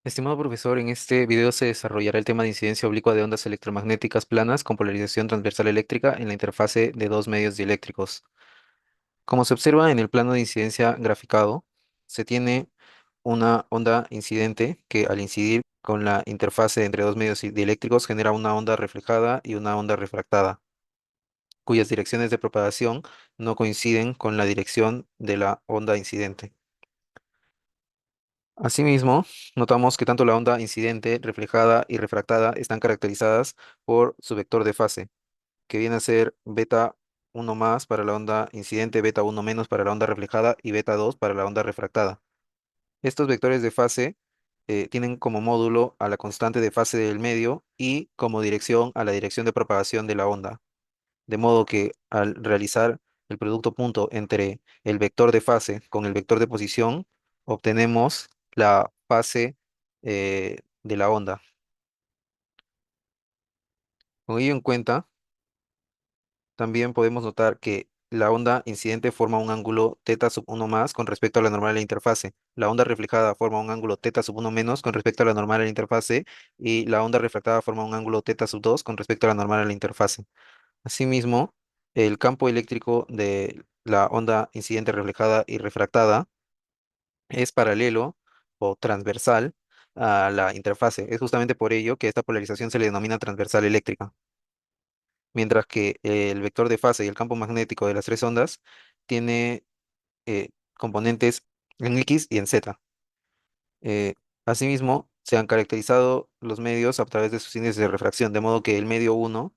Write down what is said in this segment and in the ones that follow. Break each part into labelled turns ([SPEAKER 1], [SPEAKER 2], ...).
[SPEAKER 1] Estimado profesor, en este video se desarrollará el tema de incidencia oblicua de ondas electromagnéticas planas con polarización transversal eléctrica en la interfase de dos medios dieléctricos. Como se observa en el plano de incidencia graficado, se tiene una onda incidente que al incidir con la interfase entre dos medios dieléctricos genera una onda reflejada y una onda refractada, cuyas direcciones de propagación no coinciden con la dirección de la onda incidente. Asimismo, notamos que tanto la onda incidente, reflejada y refractada están caracterizadas por su vector de fase, que viene a ser beta 1 más para la onda incidente, beta 1 menos para la onda reflejada y beta 2 para la onda refractada. Estos vectores de fase tienen como módulo a la constante de fase del medio y como dirección a la dirección de propagación de la onda. De modo que al realizar el producto punto entre el vector de fase con el vector de posición, obtenemos la fase de la onda. Con ello en cuenta, también podemos notar que la onda incidente forma un ángulo teta sub 1 más con respecto a la normal de la interfase. La onda reflejada forma un ángulo teta sub 1 menos con respecto a la normal de la interfase y la onda refractada forma un ángulo teta sub 2 con respecto a la normal de la interfase. Asimismo, el campo eléctrico de la onda incidente reflejada y refractada es paralelo o transversal a la interfase. Es justamente por ello que esta polarización se le denomina transversal eléctrica, mientras que el vector de fase y el campo magnético de las tres ondas tiene componentes en X y en Z. Eh, Asimismo, se han caracterizado los medios a través de sus índices de refracción, de modo que el medio uno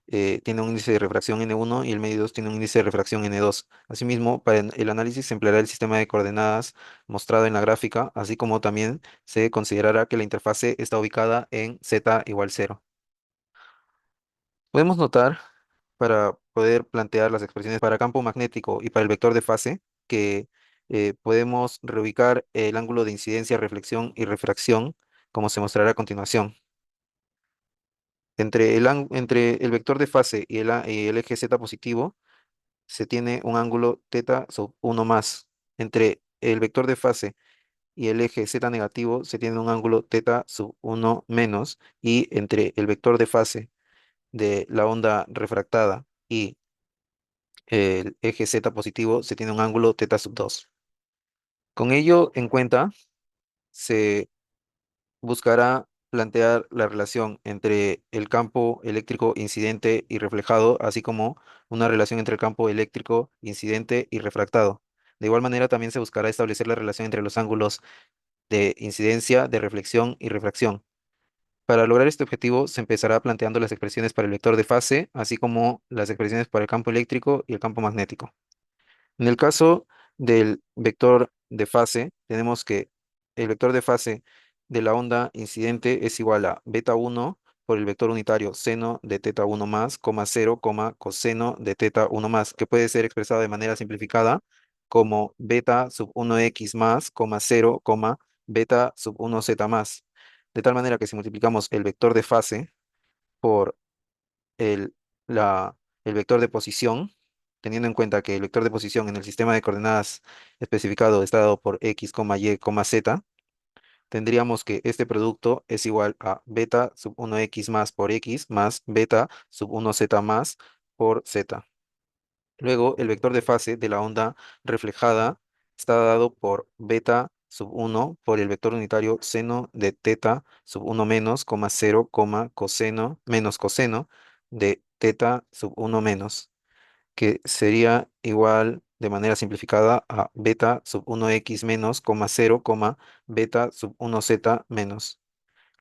[SPEAKER 1] tiene un índice de refracción N1 y el medio 2 tiene un índice de refracción N2. Asimismo, para el análisis se empleará el sistema de coordenadas mostrado en la gráfica, así como también se considerará que la interfase está ubicada en Z igual 0. Podemos notar, para poder plantear las expresiones para campo magnético y para el vector de fase, que podemos reubicar el ángulo de incidencia, reflexión y refracción, como se mostrará a continuación. Entre el vector de fase y y el eje Z positivo, se tiene un ángulo teta sub 1 más. Entre el vector de fase y el eje Z negativo se tiene un ángulo teta sub 1 menos, y entre el vector de fase de la onda refractada y el eje Z positivo se tiene un ángulo teta sub 2. Con ello en cuenta, se buscará plantear la relación entre el campo eléctrico incidente y reflejado, así como una relación entre el campo eléctrico incidente y refractado. De igual manera, también se buscará establecer la relación entre los ángulos de incidencia, de reflexión y refracción. Para lograr este objetivo, se empezará planteando las expresiones para el vector de fase, así como las expresiones para el campo eléctrico y el campo magnético. En el caso del vector de fase, tenemos que el vector de fase de la onda incidente es igual a beta 1 por el vector unitario seno de teta 1 más, coma 0, coseno de teta 1 más, que puede ser expresado de manera simplificada como beta sub 1x más, coma 0, beta sub 1z más. De tal manera que si multiplicamos el vector de fase por el, el vector de posición, teniendo en cuenta que el vector de posición en el sistema de coordenadas especificado está dado por x, y, z, tendríamos que este producto es igual a beta sub 1x más por x más beta sub 1z más por z. Luego, el vector de fase de la onda reflejada está dado por beta sub 1 por el vector unitario seno de teta sub 1 menos, coma 0, coseno menos coseno de teta sub 1 menos, que sería igual de manera simplificada a beta sub 1x menos, coma 0, beta sub 1z menos.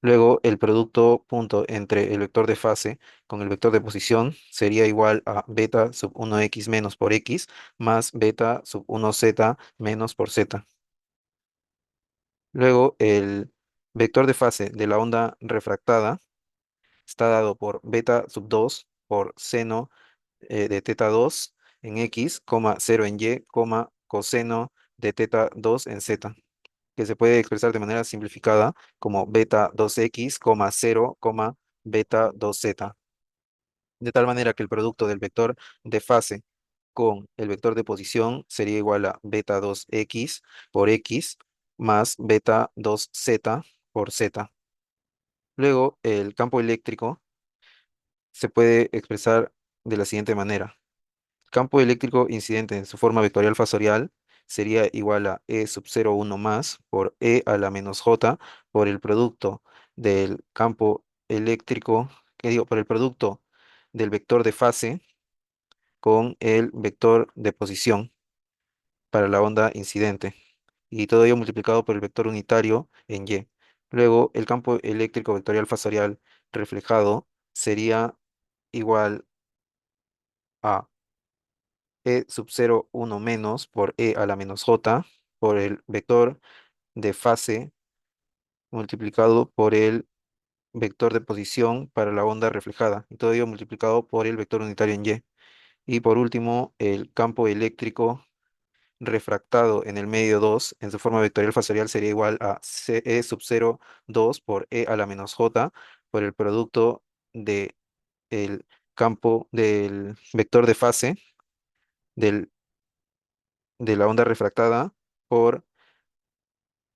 [SPEAKER 1] Luego, el producto punto entre el vector de fase con el vector de posición sería igual a beta sub 1x menos por x más beta sub 1z menos por z. Luego, el vector de fase de la onda refractada está dado por beta sub 2 por seno de teta 2 en x, 0 en y, coseno de teta 2 en z, que se puede expresar de manera simplificada como beta 2x, 0, beta 2z. De tal manera que el producto del vector de fase con el vector de posición sería igual a beta 2x por x más beta 2z por Z. Luego, el campo eléctrico se puede expresar de la siguiente manera. Campo eléctrico incidente en su forma vectorial fasorial sería igual a E sub 0,1 más por E a la menos J por el producto del campo eléctrico, que digo, por el producto del vector de fase con el vector de posición para la onda incidente, y todo ello multiplicado por el vector unitario en Y. Luego, el campo eléctrico vectorial fasorial reflejado sería igual a E sub 0,1 menos por E a la menos J por el vector de fase multiplicado por el vector de posición para la onda reflejada, y todo ello multiplicado por el vector unitario en Y. Y por último, el campo eléctrico refractado en el medio 2 en su forma vectorial fasorial sería igual a E sub 0,2 por E a la menos J por el producto de el campo del vector de fase del, de la onda refractada por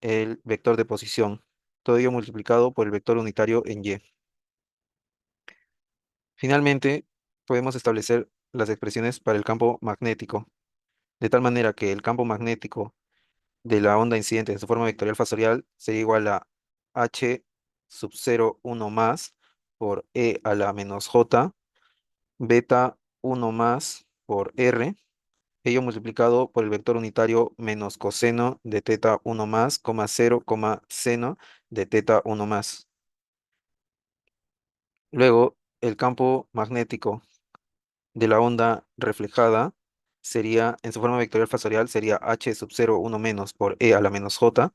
[SPEAKER 1] el vector de posición, todo ello multiplicado por el vector unitario en Y. Finalmente, podemos establecer las expresiones para el campo magnético, de tal manera que el campo magnético de la onda incidente en su forma vectorial fasorial sería igual a H sub 0,1 más por E a la menos J, beta 1 más por R, ello multiplicado por el vector unitario menos coseno de teta 1 más, coma 0, seno de teta 1 más. Luego, el campo magnético de la onda reflejada sería, en su forma vectorial fasorial, sería H sub 0,1 menos por E a la menos J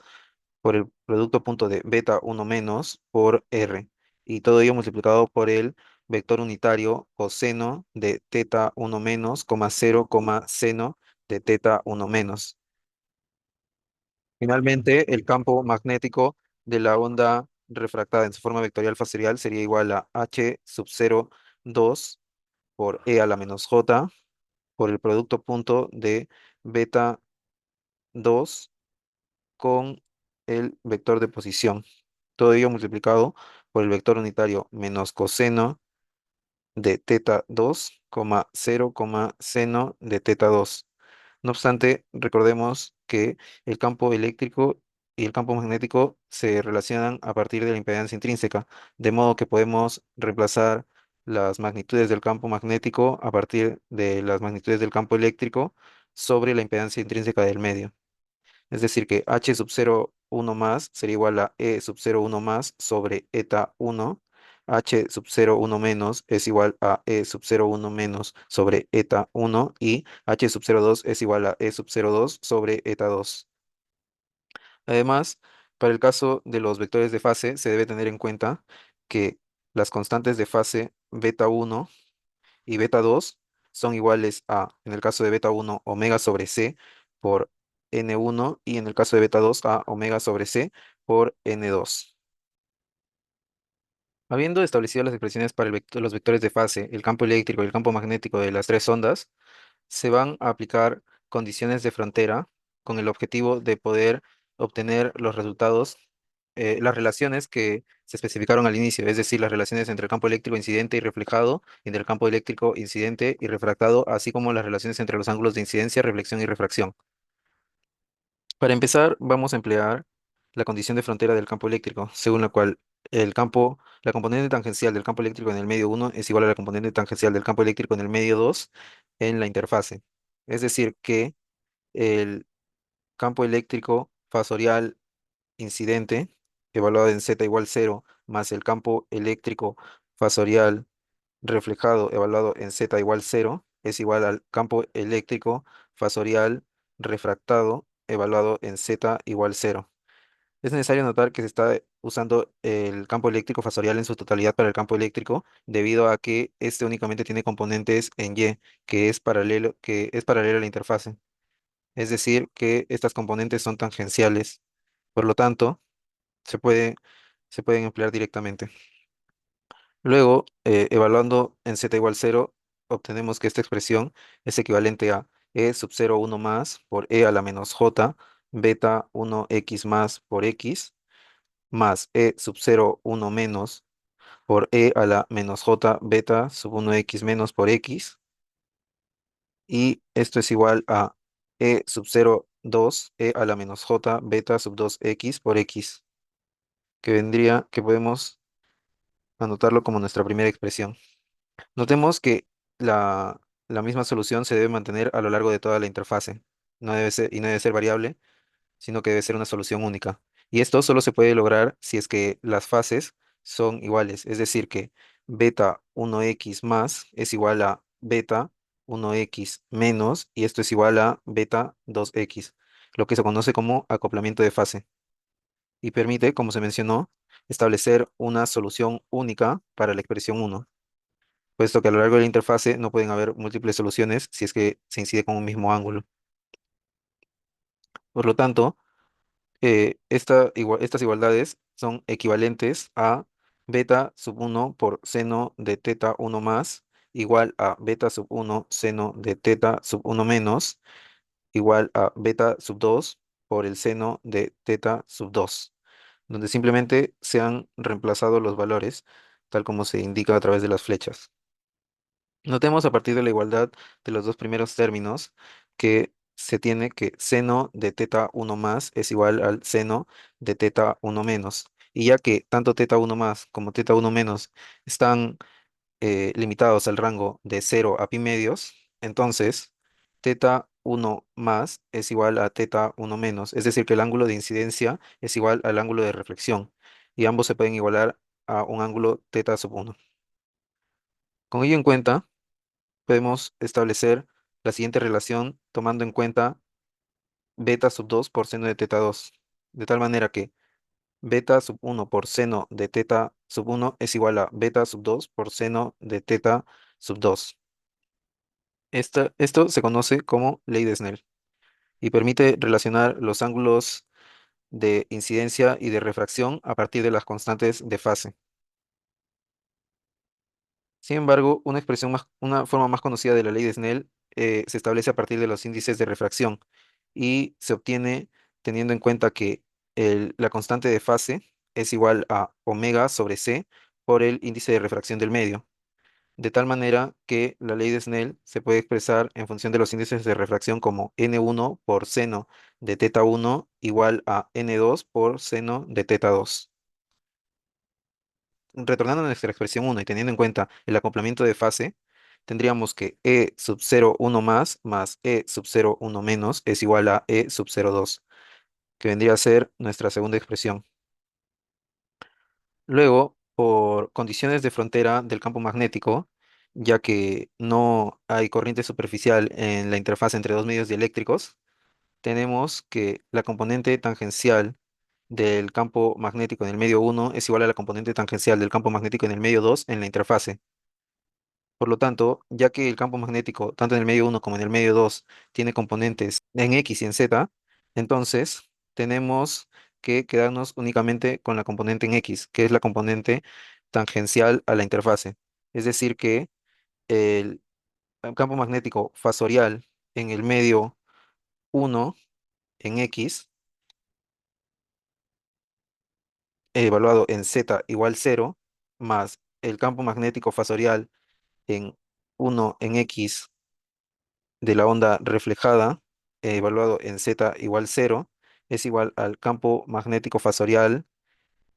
[SPEAKER 1] por el producto punto de beta 1 menos por R. Y todo ello multiplicado por el vector unitario coseno de teta 1 menos, coma 0, seno de teta 1 menos. Finalmente, el campo magnético de la onda refractada en su forma vectorial fasorial sería igual a H sub 0,2 por E a la menos J por el producto punto de beta 2 con el vector de posición. Todo ello multiplicado por el vector unitario menos coseno de teta 2, 0, seno de teta 2. No obstante, recordemos que el campo eléctrico y el campo magnético se relacionan a partir de la impedancia intrínseca, de modo que podemos reemplazar las magnitudes del campo magnético a partir de las magnitudes del campo eléctrico sobre la impedancia intrínseca del medio. Es decir, que H sub 0,1 más sería igual a E sub 0,1 más sobre eta 1. H sub 0,1 menos es igual a E sub 0,1 menos sobre eta 1 y H sub 0,2 es igual a E sub 0,2 sobre eta 2. Además, para el caso de los vectores de fase, se debe tener en cuenta que las constantes de fase beta 1 y beta 2 son iguales a, en el caso de beta 1, omega sobre c por n1 y en el caso de beta 2 a omega sobre c por n2. Habiendo establecido las expresiones para los vectores de fase, el campo eléctrico y el campo magnético de las tres ondas, se van a aplicar condiciones de frontera con el objetivo de poder obtener los resultados, las relaciones que se especificaron al inicio, es decir, las relaciones entre el campo eléctrico incidente y reflejado, entre el campo eléctrico incidente y refractado, así como las relaciones entre los ángulos de incidencia, reflexión y refracción. Para empezar, vamos a emplear la condición de frontera del campo eléctrico, según la cual la componente tangencial del campo eléctrico en el medio 1 es igual a la componente tangencial del campo eléctrico en el medio 2 en la interfase. Es decir, que el campo eléctrico fasorial incidente, evaluado en Z igual 0, más el campo eléctrico fasorial reflejado, evaluado en Z igual 0, es igual al campo eléctrico fasorial refractado, evaluado en Z igual 0. Es necesario notar que se está usando el campo eléctrico fasorial en su totalidad para el campo eléctrico, debido a que este únicamente tiene componentes en Y, que es paralelo a la interfase. Es decir, que estas componentes son tangenciales. Por lo tanto, se puede, se pueden emplear directamente. Luego, evaluando en z igual 0, obtenemos que esta expresión es equivalente a E sub 0,1 más por E a la menos J, beta 1x más por x, más e sub 0, 1 menos por e a la menos j beta sub 1x menos por x. Y esto es igual a e sub 0, 2, e a la menos j beta sub 2x por x, que podemos anotarlo como nuestra primera expresión. Notemos que la misma solución se debe mantener a lo largo de toda la interfase. No debe ser variable, sino que debe ser una solución única. Y esto solo se puede lograr si es que las fases son iguales, es decir, que beta 1x más es igual a beta 1x menos, y esto es igual a beta 2x, lo que se conoce como acoplamiento de fase, y permite, como se mencionó, establecer una solución única para la expresión uno, puesto que a lo largo de la interfase no pueden haber múltiples soluciones si es que se incide con un mismo ángulo. Por lo tanto, estas igualdades son equivalentes a beta sub 1 por seno de teta 1 más igual a beta sub 1 seno de teta sub 1 menos igual a beta sub 2 por el seno de teta sub 2, donde simplemente se han reemplazado los valores tal como se indica a través de las flechas. Notemos a partir de la igualdad de los dos primeros términos que se tiene que seno de teta 1 más es igual al seno de teta 1 menos. Y ya que tanto teta 1 más como teta 1 menos están limitados al rango de 0 a pi medios, entonces teta 1 más es igual a teta 1 menos. Es decir, que el ángulo de incidencia es igual al ángulo de reflexión. Y ambos se pueden igualar a un ángulo teta sub 1. Con ello en cuenta, podemos establecer la siguiente relación tomando en cuenta beta sub 2 por seno de teta 2, de tal manera que beta sub 1 por seno de teta sub 1 es igual a beta sub 2 por seno de teta sub 2. Esto se conoce como ley de Snell y permite relacionar los ángulos de incidencia y de refracción a partir de las constantes de fase. Sin embargo, una forma más conocida de la ley de Snell se establece a partir de los índices de refracción y se obtiene teniendo en cuenta que la constante de fase es igual a omega sobre c por el índice de refracción del medio, de tal manera que la ley de Snell se puede expresar en función de los índices de refracción como n1 por seno de teta 1 igual a n2 por seno de teta 2. Retornando a nuestra expresión uno y teniendo en cuenta el acoplamiento de fase, tendríamos que e sub 0 1 más e sub 0 1 menos es igual a e sub 0 2, que vendría a ser nuestra segunda expresión. Luego, por condiciones de frontera del campo magnético, ya que no hay corriente superficial en la interfaz entre dos medios dieléctricos, tenemos que la componente tangencial del campo magnético en el medio uno es igual a la componente tangencial del campo magnético en el medio 2 en la interfase. Por lo tanto, ya que el campo magnético, tanto en el medio uno como en el medio 2 tiene componentes en X y en Z, entonces tenemos que quedarnos únicamente con la componente en X, que es la componente tangencial a la interfase. Es decir, que el campo magnético fasorial en el medio uno en X, evaluado en Z igual 0, más el campo magnético fasorial en uno en X de la onda reflejada, evaluado en Z igual 0, es igual al campo magnético fasorial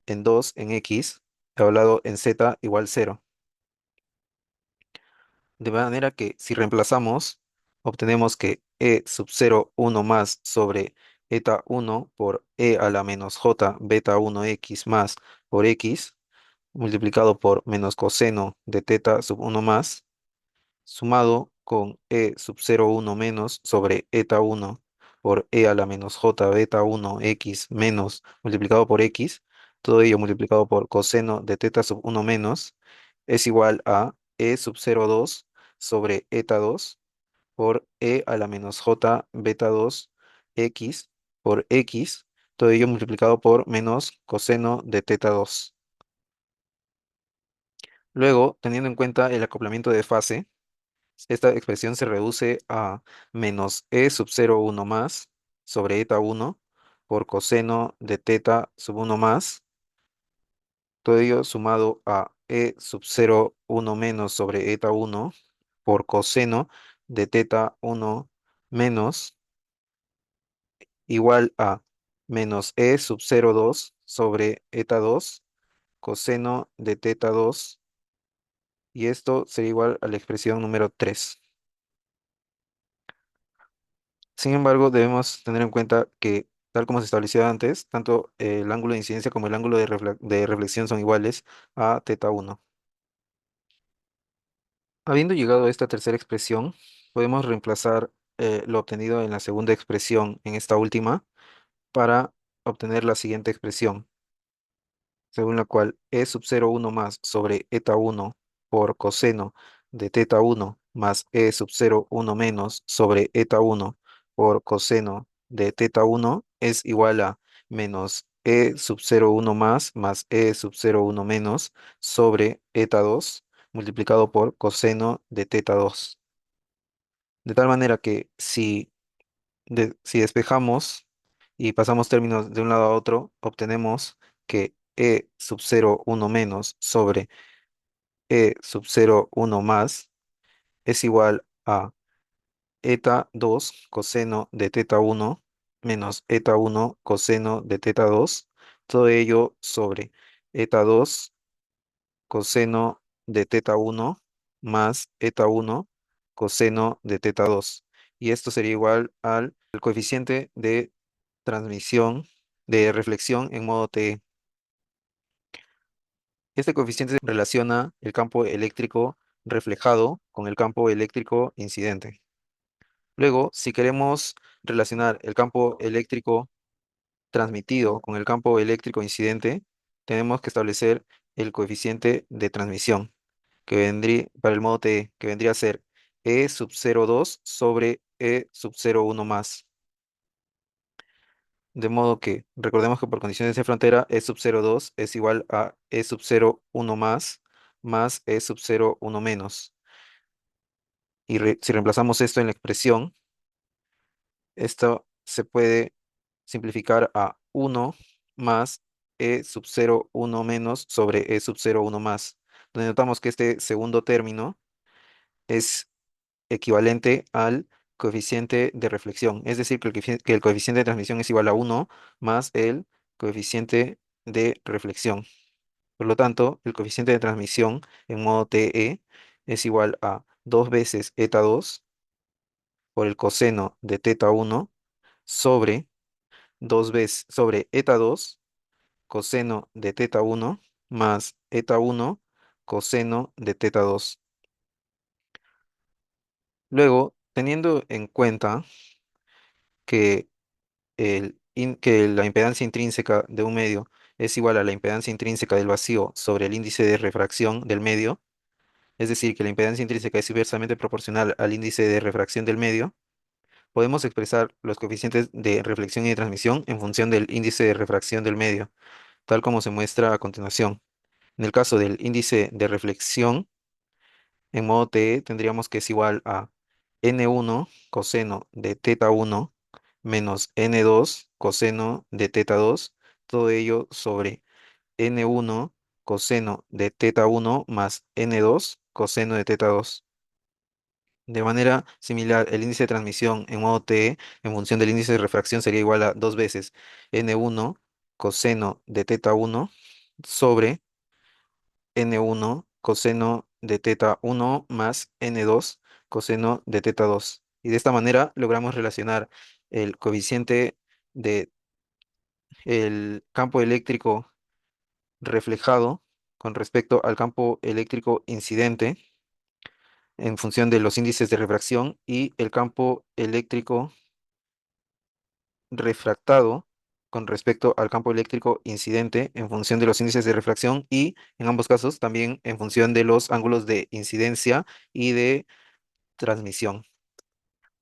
[SPEAKER 1] en 2 en X, evaluado en Z igual 0. De manera que si reemplazamos, obtenemos que E sub 0 1 más sobre eta 1 por E a la menos J beta 1x más por X, multiplicado por menos coseno de teta sub 1 más, sumado con e sub 0,1 menos sobre eta 1 por e a la menos j beta 1 x menos multiplicado por x, todo ello multiplicado por coseno de teta sub 1 menos, es igual a e sub 0,2 sobre eta 2 por e a la menos j beta 2 x por x, todo ello multiplicado por menos coseno de teta 2. Luego, teniendo en cuenta el acoplamiento de fase, esta expresión se reduce a menos e sub 0,1 más sobre eta 1 por coseno de teta sub 1 más. Todo ello sumado a e sub 0 1 menos sobre eta 1 por coseno de teta 1 menos igual a menos e sub 0 2 sobre eta 2 coseno de teta 2 y esto sería igual a la expresión número 3. Sin embargo, debemos tener en cuenta que, tal como se estableció antes, tanto el ángulo de incidencia como el ángulo de reflexión son iguales a teta 1. Habiendo llegado a esta tercera expresión, podemos reemplazar lo obtenido en la segunda expresión en esta última para obtener la siguiente expresión, según la cual e sub 0 1 más sobre eta 1 por coseno de teta 1 más e sub 0 1 menos sobre eta 1 por coseno de teta 1 es igual a menos e sub 0 1 más e sub 0 1 menos sobre eta 2 multiplicado por coseno de teta 2. De tal manera que si despejamos y pasamos términos de un lado a otro, obtenemos que e sub 0 1 menos sobre e sub 0 1 más es igual a eta 2 coseno de teta 1 menos eta 1 coseno de teta 2, todo ello sobre eta 2 coseno de teta 1 más eta 1 coseno de teta 2. Y esto sería igual al coeficiente de transmisión, de reflexión en modo TE. Este coeficiente relaciona el campo eléctrico reflejado con el campo eléctrico incidente. Luego, si queremos relacionar el campo eléctrico transmitido con el campo eléctrico incidente, tenemos que establecer el coeficiente de transmisión, que vendría para el modo TE, que vendría a ser E sub 0,2 sobre E sub 0,1 más. De modo que recordemos que por condiciones de frontera E sub 0,2 es igual a E sub 0,1 más E sub 0,1 menos. Y si reemplazamos esto en la expresión, esto se puede simplificar a 1 más E sub 0,1 menos sobre E sub 0,1 más, donde notamos que este segundo término es equivalente al coeficiente de reflexión, es decir, que el coeficiente de transmisión es igual a 1 más el coeficiente de reflexión. Por lo tanto, el coeficiente de transmisión en modo TE es igual a 2 veces eta 2 por el coseno de teta 1 sobre 2 veces sobre eta 2 coseno de teta 1 más eta 1 coseno de teta 2. Luego, teniendo en cuenta que, que la impedancia intrínseca de un medio es igual a la impedancia intrínseca del vacío sobre el índice de refracción del medio, es decir, que la impedancia intrínseca es inversamente proporcional al índice de refracción del medio, podemos expresar los coeficientes de reflexión y de transmisión en función del índice de refracción del medio, tal como se muestra a continuación. En el caso del índice de reflexión, en modo TE tendríamos que es igual a n1 coseno de teta 1 menos n2 coseno de teta 2, todo ello sobre n1 coseno de teta 1 más n2 coseno de teta 2. De manera similar, el índice de transmisión en modo TE en función del índice de refracción sería igual a 2 veces n1 coseno de teta 1 sobre n1 coseno de teta 1 más n2 coseno de teta 2. Y de esta manera logramos relacionar el coeficiente de el campo eléctrico reflejado con respecto al campo eléctrico incidente en función de los índices de refracción y el campo eléctrico refractado con respecto al campo eléctrico incidente en función de los índices de refracción y en ambos casos también en función de los ángulos de incidencia y de transmisión.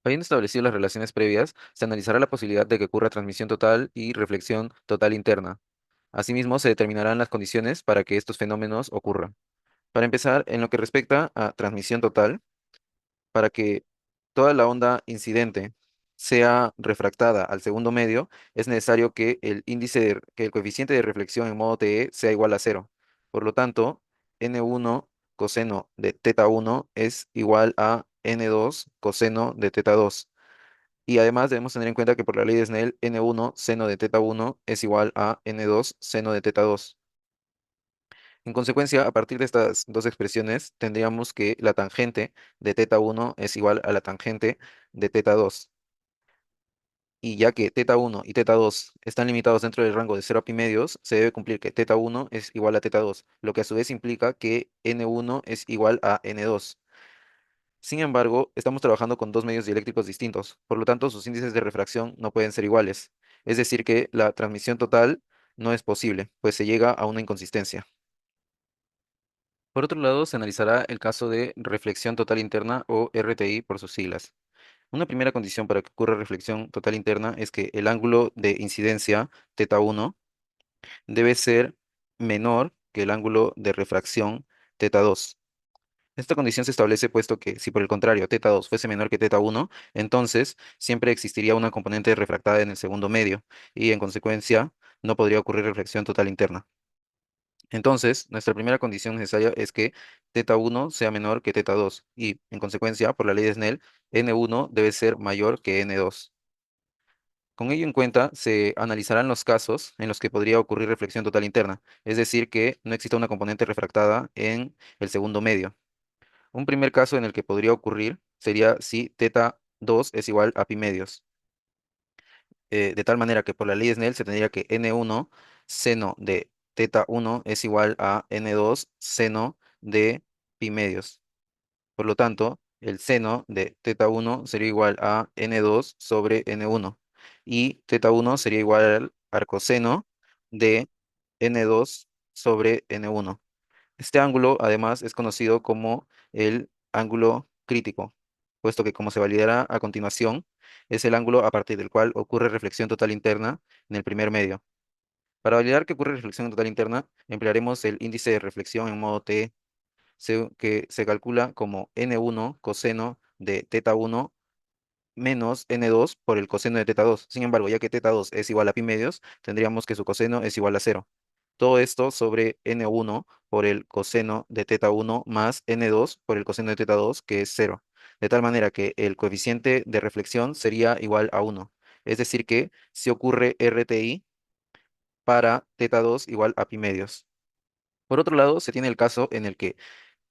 [SPEAKER 1] Habiendo establecido las relaciones previas, se analizará la posibilidad de que ocurra transmisión total y reflexión total interna. Asimismo, se determinarán las condiciones para que estos fenómenos ocurran. Para empezar, en lo que respecta a transmisión total, para que toda la onda incidente sea refractada al segundo medio, es necesario que el coeficiente de reflexión en modo TE sea igual a cero. Por lo tanto, n1 coseno de teta 1 es igual a n2 coseno de teta 2. Y además debemos tener en cuenta que por la ley de Snell, n1 seno de teta 1 es igual a n2 seno de teta 2. En consecuencia, a partir de estas dos expresiones, tendríamos que la tangente de teta 1 es igual a la tangente de teta 2. Y ya que teta 1 y teta 2 están limitados dentro del rango de 0 a pi medios, se debe cumplir que teta 1 es igual a teta 2, lo que a su vez implica que n1 es igual a n2. Sin embargo, estamos trabajando con dos medios dieléctricos distintos, por lo tanto sus índices de refracción no pueden ser iguales. Es decir, que la transmisión total no es posible, pues se llega a una inconsistencia. Por otro lado, se analizará el caso de reflexión total interna o RTI por sus siglas. Una primera condición para que ocurra reflexión total interna es que el ángulo de incidencia teta 1 debe ser menor que el ángulo de refracción teta 2. Esta condición se establece puesto que si por el contrario teta 2 fuese menor que teta 1, entonces siempre existiría una componente refractada en el segundo medio y en consecuencia no podría ocurrir reflexión total interna. Entonces, nuestra primera condición necesaria es que teta 1 sea menor que teta 2 y, en consecuencia, por la ley de Snell, n1 debe ser mayor que n2. Con ello en cuenta, se analizarán los casos en los que podría ocurrir reflexión total interna, es decir, que no exista una componente refractada en el segundo medio. Un primer caso en el que podría ocurrir sería si teta 2 es igual a pi medios, de tal manera que por la ley de Snell se tendría que n1 seno de teta 1 es igual a n2 seno de pi medios. Por lo tanto, el seno de teta 1 sería igual a n2 sobre n1 y teta 1 sería igual al arcoseno de n2 sobre n1. Este ángulo, además, es conocido como el ángulo crítico, puesto que, como se validará a continuación, es el ángulo a partir del cual ocurre reflexión total interna en el primer medio. Para validar que ocurre reflexión total interna, emplearemos el índice de reflexión en modo T, que se calcula como n1 coseno de teta 1 menos n2 por el coseno de teta 2. Sin embargo, ya que teta 2 es igual a pi medios, tendríamos que su coseno es igual a cero. Todo esto sobre n1 por el coseno de teta 1 más n2 por el coseno de teta 2, que es cero. De tal manera que el coeficiente de reflexión sería igual a 1. Es decir que si ocurre RTI para teta 2 igual a pi medios. Por otro lado, se tiene el caso en el que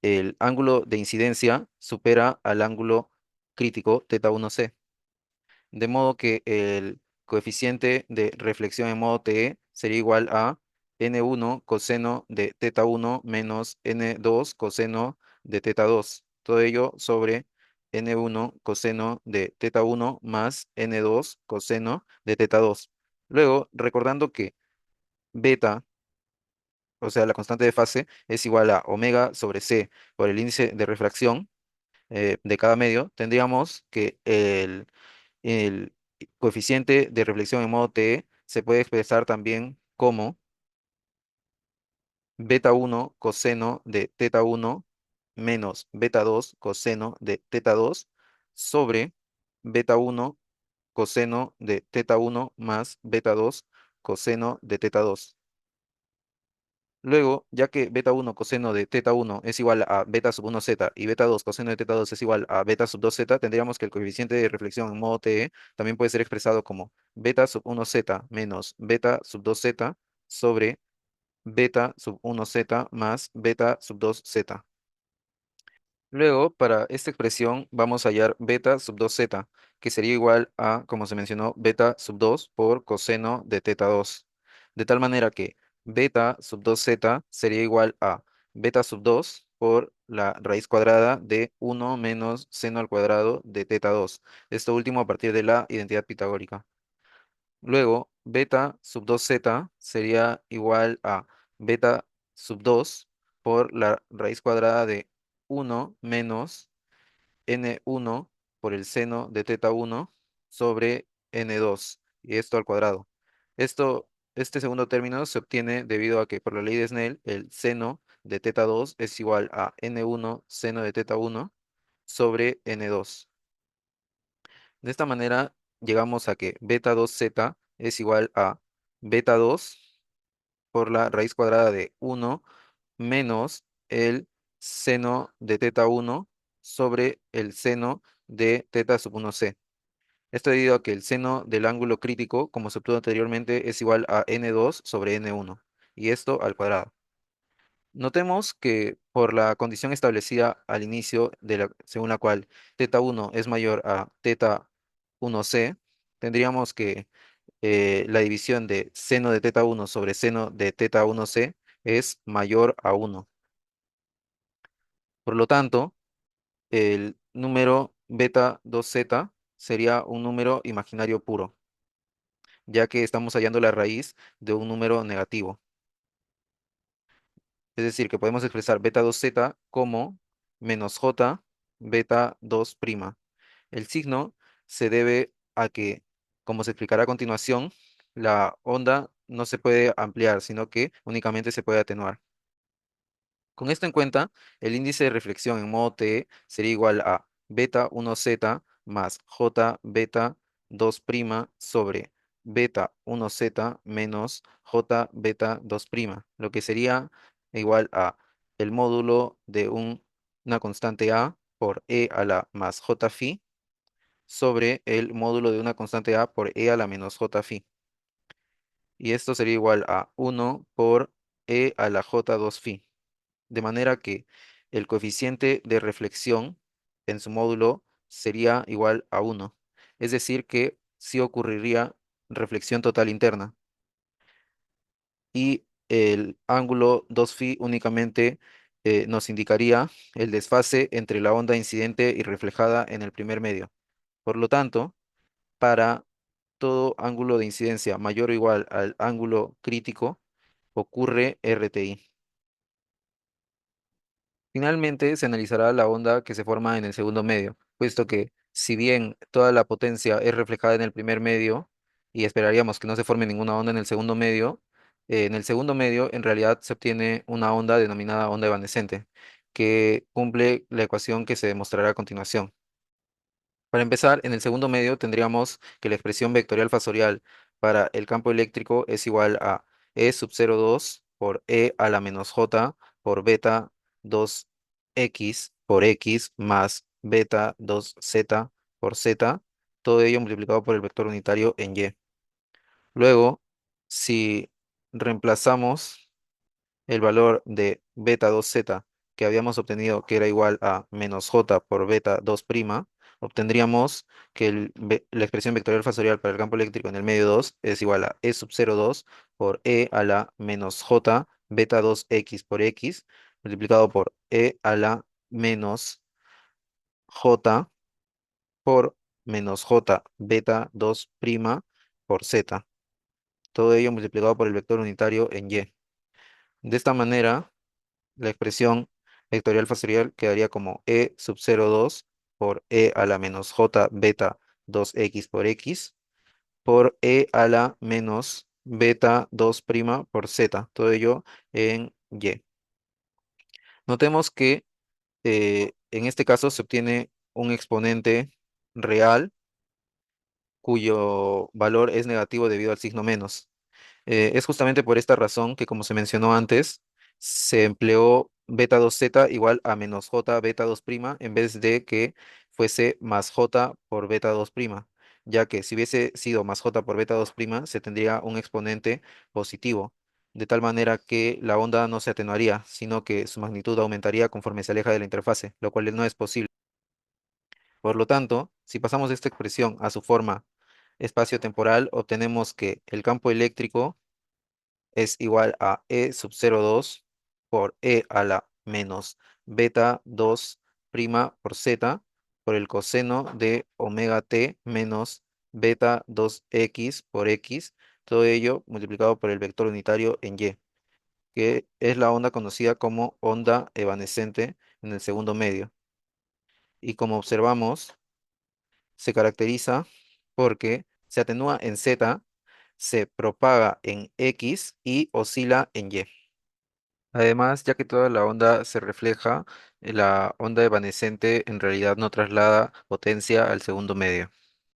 [SPEAKER 1] el ángulo de incidencia supera al ángulo crítico teta 1c. De modo que el coeficiente de reflexión en modo TE sería igual a n1 coseno de teta 1 menos n2 coseno de teta 2. Todo ello sobre n1 coseno de teta 1 más n2 coseno de teta 2. Luego, recordando que beta, o sea, la constante de fase, es igual a omega sobre c por el índice de refracción de cada medio, tendríamos que el coeficiente de reflexión en modo TE se puede expresar también como beta 1 coseno de teta 1 menos beta 2 coseno de teta 2 sobre beta 1 coseno de teta 1 más beta 2 coseno de teta 2. Luego, ya que beta 1 coseno de teta 1 es igual a beta sub 1z y beta 2 coseno de teta 2 es igual a beta sub 2z, tendríamos que el coeficiente de reflexión en modo TE también puede ser expresado como beta sub 1z menos beta sub 2z sobre beta sub 1z más beta sub 2z. Luego, para esta expresión vamos a hallar beta sub 2z, que sería igual a, como se mencionó, beta sub 2 por coseno de teta 2. De tal manera que beta sub 2z sería igual a beta sub 2 por la raíz cuadrada de 1 menos seno al cuadrado de teta 2. Esto último a partir de la identidad pitagórica. Luego, beta sub 2z sería igual a beta sub 2 por la raíz cuadrada de 1 menos n1 por el seno de teta 1 sobre n2, y esto al cuadrado. Este segundo término se obtiene debido a que por la ley de Snell el seno de teta 2 es igual a n1 seno de teta 1 sobre n2. De esta manera llegamos a que beta 2z es igual a beta 2 por la raíz cuadrada de 1 menos el seno de teta 1 sobre el seno de teta sub 1c. Esto debido a que el seno del ángulo crítico, como se obtuvo anteriormente, es igual a n2 sobre n1, y esto al cuadrado. Notemos que por la condición establecida al inicio, según la cual teta 1 es mayor a teta 1c, tendríamos que la división de seno de teta 1 sobre seno de teta 1c es mayor a 1. Por lo tanto, el número beta 2z sería un número imaginario puro, ya que estamos hallando la raíz de un número negativo. Es decir, que podemos expresar beta 2z como menos j beta 2 prima. El signo se debe a que, como se explicará a continuación, la onda no se puede ampliar, sino que únicamente se puede atenuar. Con esto en cuenta, el índice de reflexión en modo TE sería igual a beta 1z más j beta 2 prima sobre beta 1z menos j beta 2 prima, lo que sería igual a el módulo de una constante a por e a la más j phi sobre el módulo de una constante a por e a la menos j phi. Y esto sería igual a 1 por e a la j 2 phi. De manera que el coeficiente de reflexión en su módulo sería igual a 1. Es decir, que sí ocurriría reflexión total interna. Y el ángulo 2 phi únicamente nos indicaría el desfase entre la onda incidente y reflejada en el primer medio. Por lo tanto, para todo ángulo de incidencia mayor o igual al ángulo crítico, ocurre RTI. Finalmente, se analizará la onda que se forma en el segundo medio, puesto que si bien toda la potencia es reflejada en el primer medio, y esperaríamos que no se forme ninguna onda en el segundo medio en realidad se obtiene una onda denominada onda evanescente, que cumple la ecuación que se demostrará a continuación. Para empezar, en el segundo medio tendríamos que la expresión vectorial fasorial para el campo eléctrico es igual a E sub 0,2 por E a la menos J por beta 2x por x más beta 2z por z, todo ello multiplicado por el vector unitario en Y. Luego, si reemplazamos el valor de beta 2z que habíamos obtenido, que era igual a menos j por beta 2 prima, obtendríamos que la expresión vectorial fasorial para el campo eléctrico en el medio 2 es igual a e sub 0,2 por e a la menos j beta 2x por x multiplicado por e a la menos j por menos j beta 2 prima por z. Todo ello multiplicado por el vector unitario en y. De esta manera, la expresión vectorial fasorial quedaría como e sub 0,2 por e a la menos j beta 2x por x por e a la menos beta 2 prima por z, todo ello en y. Notemos que en este caso se obtiene un exponente real cuyo valor es negativo debido al signo menos. Es justamente por esta razón que, como se mencionó antes, se empleó beta 2z igual a menos j beta 2 prima en vez de que fuese más j por beta 2 prima, ya que si hubiese sido más j por beta 2 prima, se tendría un exponente positivo, de tal manera que la onda no se atenuaría, sino que su magnitud aumentaría conforme se aleja de la interfase, lo cual no es posible. Por lo tanto, si pasamos esta expresión a su forma espacio-temporal, obtenemos que el campo eléctrico es igual a E sub 0,2 por E a la menos beta 2 prima por Z por el coseno de omega t menos beta 2x por x, todo ello multiplicado por el vector unitario en Y, que es la onda conocida como onda evanescente en el segundo medio. Y como observamos, se caracteriza porque se atenúa en Z, se propaga en X y oscila en Y. Además, ya que toda la onda se refleja, la onda evanescente en realidad no traslada potencia al segundo medio.